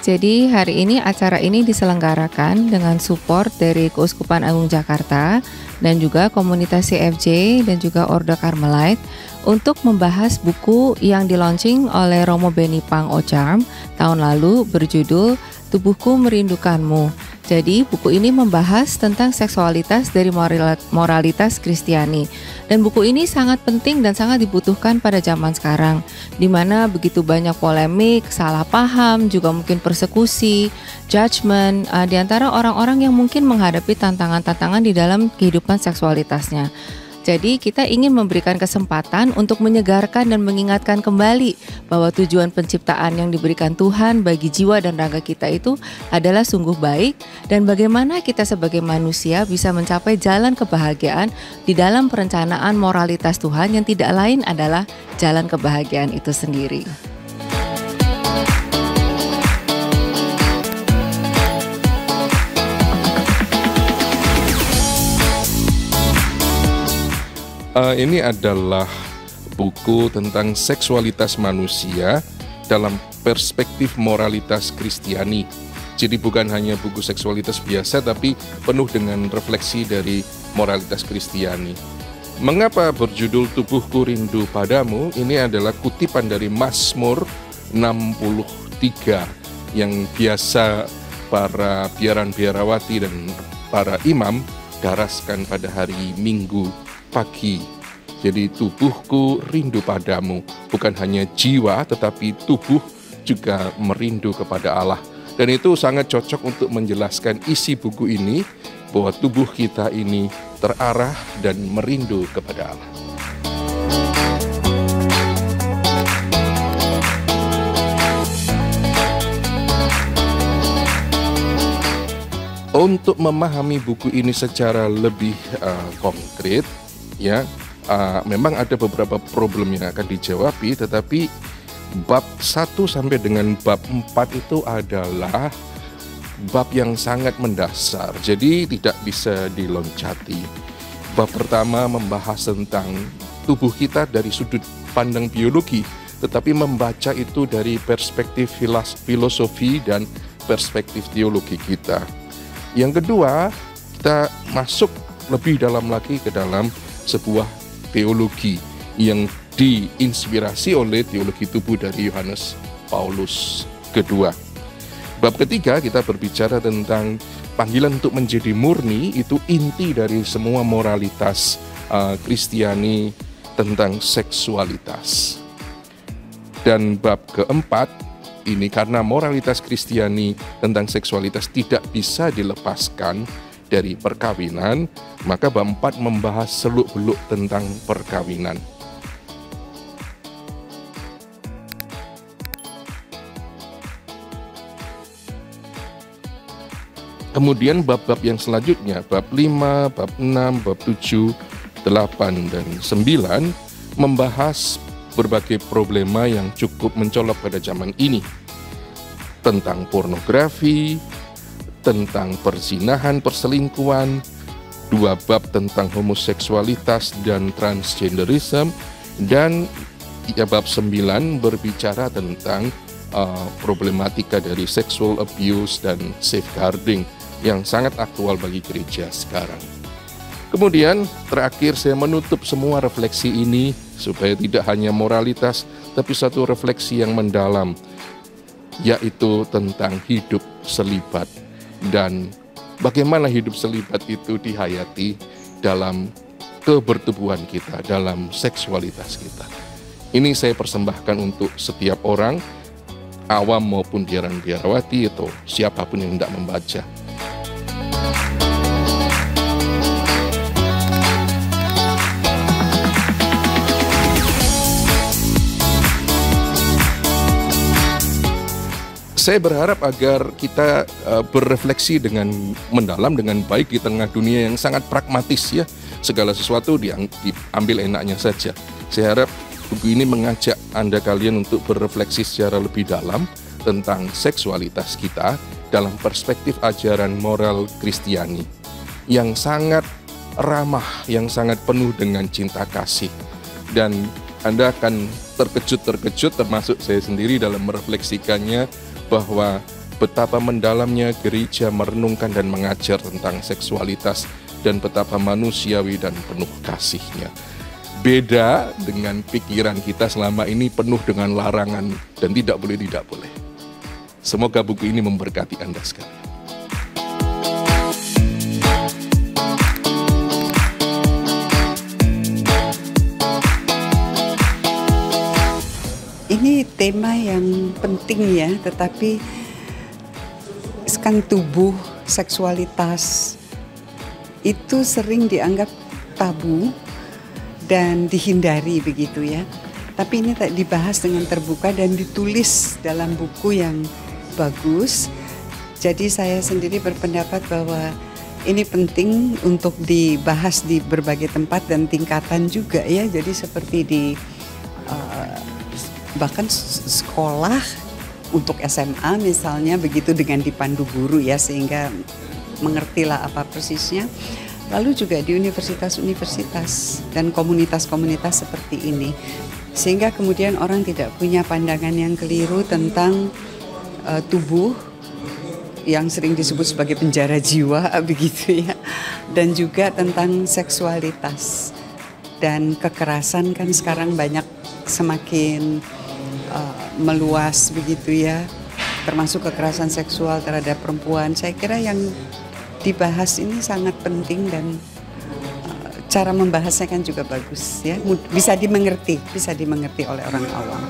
Jadi hari ini acara ini diselenggarakan dengan support dari Keuskupan Agung Jakarta dan juga komunitas CFJ dan juga Ordo Carmelite untuk membahas buku yang di-launching oleh Romo Beni Pang Ocham tahun lalu berjudul Tubuhku Merindukanmu. Jadi buku ini membahas tentang seksualitas dari moralitas Kristiani. Dan buku ini sangat penting dan sangat dibutuhkan pada zaman sekarang, di mana begitu banyak polemik, salah paham, juga mungkin persekusi, judgment di antara orang-orang yang mungkin menghadapi tantangan-tantangan di dalam kehidupan seksualitasnya. Jadi kita ingin memberikan kesempatan untuk menyegarkan dan mengingatkan kembali bahwa tujuan penciptaan yang diberikan Tuhan bagi jiwa dan raga kita itu adalah sungguh baik, dan bagaimana kita sebagai manusia bisa mencapai jalan kebahagiaan di dalam perencanaan moralitas Tuhan yang tidak lain adalah jalan kebahagiaan itu sendiri. Ini adalah buku tentang seksualitas manusia dalam perspektif moralitas Kristiani. Jadi bukan hanya buku seksualitas biasa, tapi penuh dengan refleksi dari moralitas Kristiani. Mengapa berjudul Tubuhku Rindu Padamu? Ini adalah kutipan dari Mazmur 63 yang biasa para biaran-biarawati dan para imam daraskan pada hari Minggu pagi. Jadi tubuhku rindu padamu, bukan hanya jiwa tetapi tubuh juga merindu kepada Allah. Dan itu sangat cocok untuk menjelaskan isi buku ini, bahwa tubuh kita ini terarah dan merindu kepada Allah. Untuk memahami buku ini secara lebih konkret, ya, memang ada beberapa problem yang akan dijawabi, tetapi bab 1 sampai dengan bab 4 itu adalah bab yang sangat mendasar, jadi tidak bisa diloncati. Bab pertama membahas tentang tubuh kita dari sudut pandang biologi, tetapi membaca itu dari perspektif filosofi dan perspektif teologi kita. Yang kedua, kita masuk lebih dalam lagi ke dalam sebuah teologi yang diinspirasi oleh teologi tubuh dari Yohanes Paulus II. Bab ketiga kita berbicara tentang panggilan untuk menjadi murni, itu inti dari semua moralitas Kristiani tentang seksualitas. Dan bab keempat ini karena moralitas Kristiani tentang seksualitas tidak bisa dilepaskan dari perkawinan, maka bab 4 membahas seluk-beluk tentang perkawinan. Kemudian bab-bab yang selanjutnya, bab 5, bab 6, bab 7, 8, dan 9 membahas berbagai problema yang cukup mencolok pada zaman ini, tentang pornografi, tentang perzinahan, perselingkuhan, 2 bab tentang homoseksualitas dan transgenderism, dan bab 9 berbicara tentang problematika dari sexual abuse dan safeguarding yang sangat aktual bagi gereja sekarang. Kemudian terakhir saya menutup semua refleksi ini supaya tidak hanya moralitas, tapi satu refleksi yang mendalam, yaitu tentang hidup selibat dan bagaimana hidup selibat itu dihayati dalam kebertubuhan kita, dalam seksualitas kita. Ini saya persembahkan untuk setiap orang, awam maupun biaran-biarawati atau siapapun yang hendak membaca. Saya berharap agar kita berefleksi dengan mendalam, dengan baik di tengah dunia yang sangat pragmatis, ya. Segala sesuatu diambil enaknya saja. Saya harap buku ini mengajak Anda kalian untuk berefleksi secara lebih dalam tentang seksualitas kita dalam perspektif ajaran moral Kristiani yang sangat ramah, yang sangat penuh dengan cinta kasih. Dan Anda akan terkejut termasuk saya sendiri dalam merefleksikannya, bahwa betapa mendalamnya gereja merenungkan dan mengajar tentang seksualitas dan betapa manusiawi dan penuh kasihnya. Beda dengan pikiran kita selama ini penuh dengan larangan dan tidak boleh. Semoga buku ini memberkati Anda sekalian. Ini tema yang penting ya, tetapi kan tubuh, seksualitas itu sering dianggap tabu dan dihindari begitu ya. Tapi ini tak dibahas dengan terbuka dan ditulis dalam buku yang bagus. Jadi saya sendiri berpendapat bahwa ini penting untuk dibahas di berbagai tempat dan tingkatan juga ya. Jadi seperti di bahkan sekolah untuk SMA misalnya begitu, dengan dipandu guru ya, sehingga mengertilah apa persisnya. Lalu juga di universitas-universitas dan komunitas-komunitas seperti ini, sehingga kemudian orang tidak punya pandangan yang keliru tentang tubuh yang sering disebut sebagai penjara jiwa begitu ya, dan juga tentang seksualitas dan kekerasan kan sekarang banyak semakin meluas begitu ya, termasuk kekerasan seksual terhadap perempuan. Saya kira yang dibahas ini sangat penting dan cara membahasnya kan juga bagus ya, bisa dimengerti oleh orang awam.